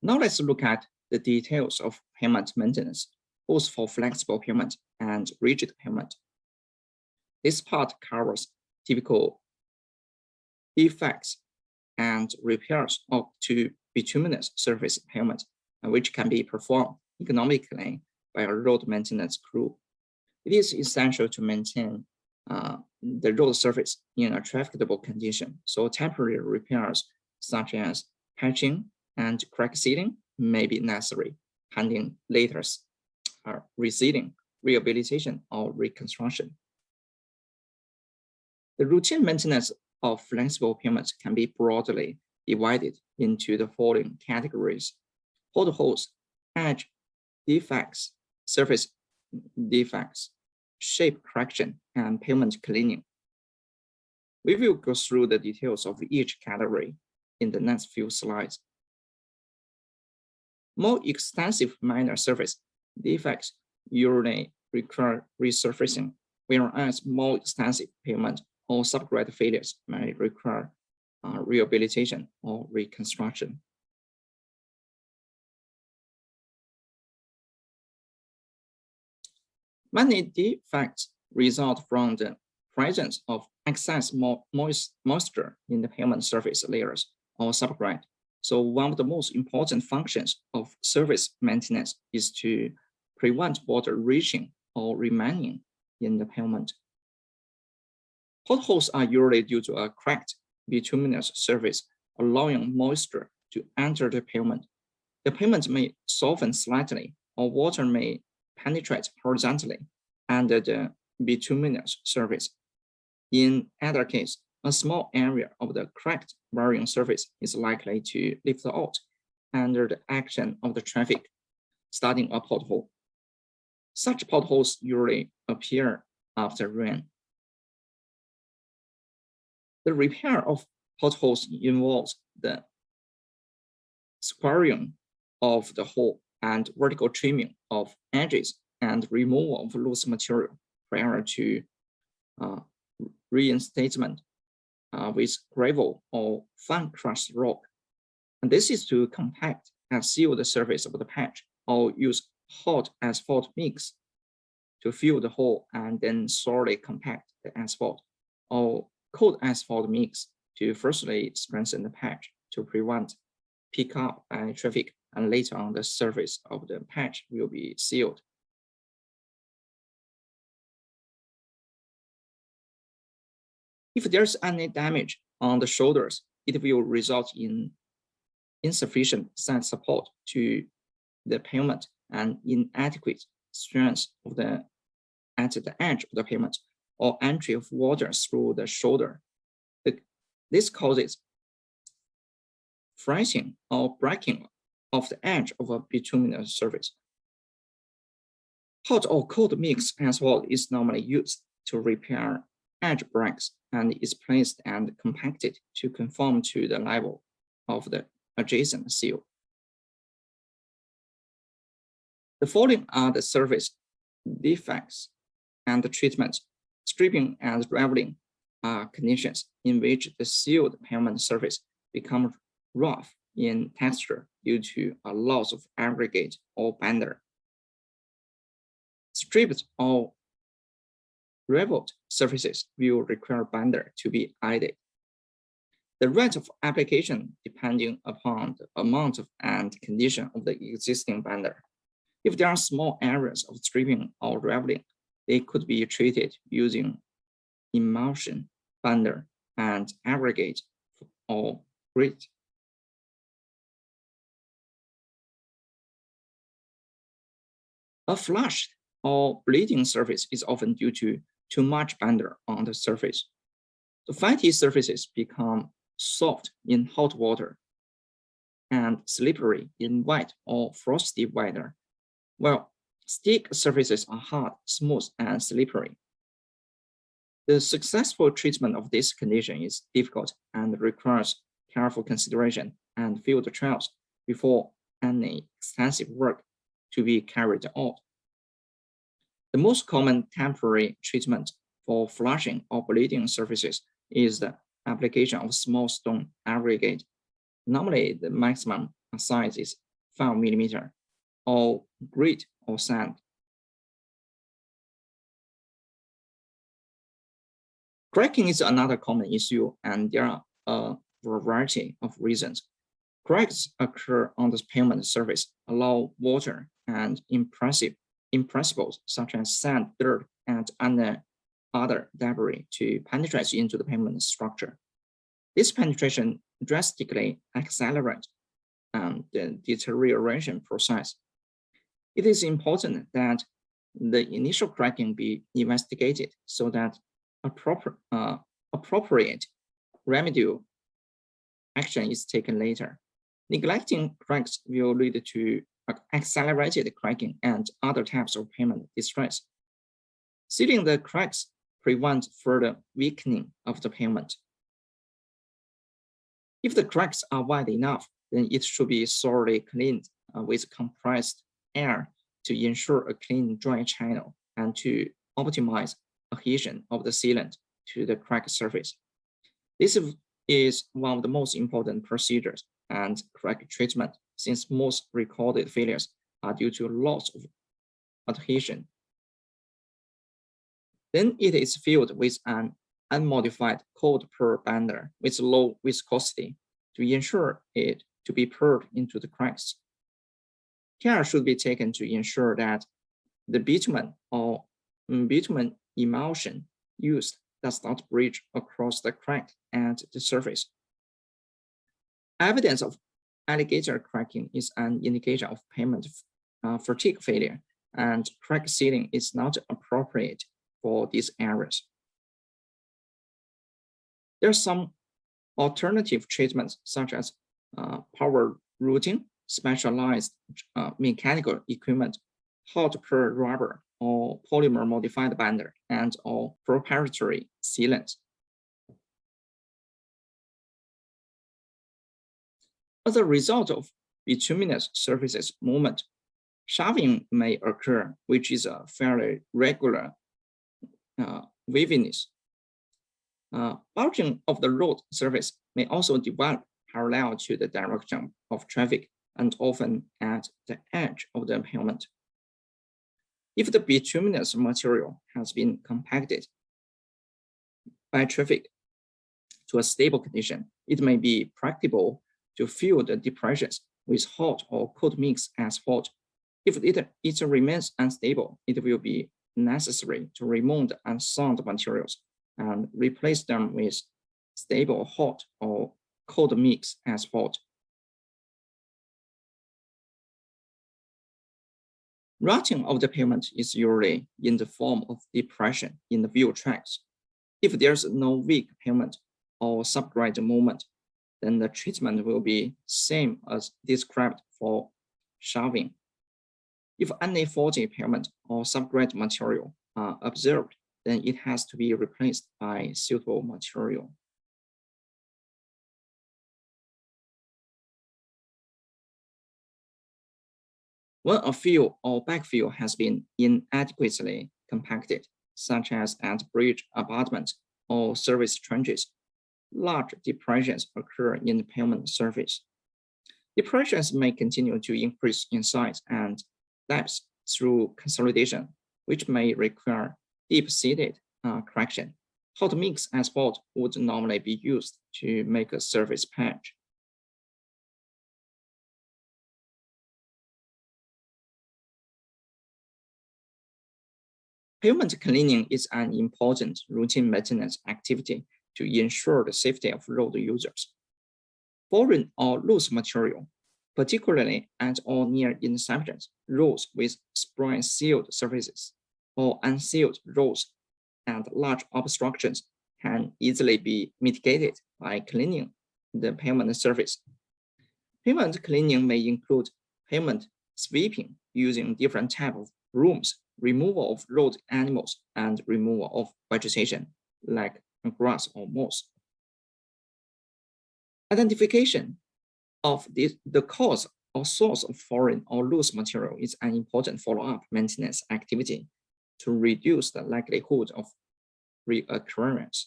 Now let's look at the details of pavement maintenance, both for flexible pavement and rigid pavement. This part covers typical defects and repairs of to bituminous surface pavement, which can be performed economically by a road maintenance crew. It is essential to maintain the road surface in a trafficable condition, so temporary repairs such as patching and crack sealing may be necessary, pending later resealing, rehabilitation, or reconstruction. The routine maintenance of flexible pavement can be broadly divided into the following categories: potholes, edge defects, surface defects, shape correction, and pavement cleaning. We will go through the details of each category in the next few slides. More extensive minor surface defects usually require resurfacing, whereas more extensive pavement or subgrade failures may require rehabilitation or reconstruction. Many defects result from the presence of excess moisture in the pavement surface layers or subgrade. So one of the most important functions of surface maintenance is to prevent water reaching or remaining in the pavement. Potholes are usually due to a cracked bituminous surface, allowing moisture to enter the pavement. The pavement may soften slightly, or water may penetrate horizontally under the bituminous surface. In either case, a small area of the cracked varying surface is likely to lift out under the action of the traffic, starting a pothole. Such potholes usually appear after rain. The repair of potholes involves the squaring of the hole and vertical trimming of edges and removal of loose material prior to reinstatement with gravel or fine crushed rock. And this is to compact and seal the surface of the patch, or use hot asphalt mix to fill the hole and then thoroughly compact the asphalt, or cold asphalt mix to firstly strengthen the patch to prevent pickup by traffic, and later on the surface of the patch will be sealed. If there's any damage on the shoulders, it will result in insufficient side support to the pavement and inadequate strength of at the edge of the pavement, or entry of water through the shoulder. This causes fracturing or breaking of the edge of a bituminous surface. Hot or cold mix asphalt is normally used to repair edge breaks and is placed and compacted to conform to the level of the adjacent seal. The following are the surface defects and the treatments. Stripping and raveling are conditions in which the sealed pavement surface becomes rough in texture due to a loss of aggregate or binder. Stripped or raveled surfaces will require binder to be added. The rate of application depending upon the amount of and condition of the existing binder. If there are small areas of stripping or raveling, they could be treated using emulsion, binder, and aggregate or grit. A flushed or bleeding surface is often due to too much binder on the surface. The fatty surfaces become soft in hot water and slippery in wet or frosty weather, while stick surfaces are hard, smooth, and slippery. The successful treatment of this condition is difficult and requires careful consideration and field trials before any extensive work to be carried out. The most common temporary treatment for flushing or bleeding surfaces is the application of small stone aggregate. Normally, the maximum size is 5 millimeter, or grit or sand. Cracking is another common issue, and there are a variety of reasons. Cracks occur on the pavement surface, allow water and impressibles such as sand, dirt, and other debris to penetrate into the pavement structure. This penetration drastically accelerates the deterioration process. It is important that the initial cracking be investigated so that appropriate remedial action is taken later. Neglecting cracks will lead to accelerated cracking and other types of pavement distress. Sealing the cracks prevents further weakening of the pavement. If the cracks are wide enough, then it should be thoroughly cleaned with compressed air to ensure a clean, dry channel and to optimize adhesion of the sealant to the cracked surface. This is one of the most important procedures and crack treatment, since most recorded failures are due to loss of adhesion. Then it is filled with an unmodified cold purl binder with low viscosity to ensure it to be poured into the cracks. Care should be taken to ensure that the bitumen or bitumen emulsion used does not breach across the crack at the surface. Evidence of alligator cracking is an indication of pavement fatigue failure, and crack sealing is not appropriate for these areas. There are some alternative treatments such as power routing, specialized mechanical equipment, hot purl rubber, or polymer modified binder, and or proprietary sealants. As a result of bituminous surfaces movement, shaving may occur, which is a fairly regular waviness. Bulging of the road surface may also develop parallel to the direction of traffic and often at the edge of the pavement. If the bituminous material has been compacted by traffic to a stable condition, it may be practicable to fill the depressions with hot or cold mix asphalt. If it remains unstable, it will be necessary to remove the unsound materials and replace them with stable hot or cold mix asphalt. Rutting of the pavement is usually in the form of depression in the wheel tracks. If there's no weak pavement or subgrade movement, then the treatment will be same as described for shaving. If any faulty pavement or subgrade material are observed, then it has to be replaced by suitable material. When a fill or backfill has been inadequately compacted, such as at bridge abutments or service trenches, large depressions occur in the pavement surface. Depressions may continue to increase in size and depth through consolidation, which may require deep-seated correction. Hot mix asphalt would normally be used to make a surface patch. Pavement cleaning is an important routine maintenance activity to ensure the safety of road users. Foreign or loose material, particularly at or near intersections, roads with spray-sealed surfaces, or unsealed roads and large obstructions can easily be mitigated by cleaning the pavement surface. Pavement cleaning may include pavement sweeping using different types of brooms, removal of road animals, and removal of vegetation like grass or moss. Identification of the cause or source of foreign or loose material is an important follow-up maintenance activity to reduce the likelihood of reoccurrence.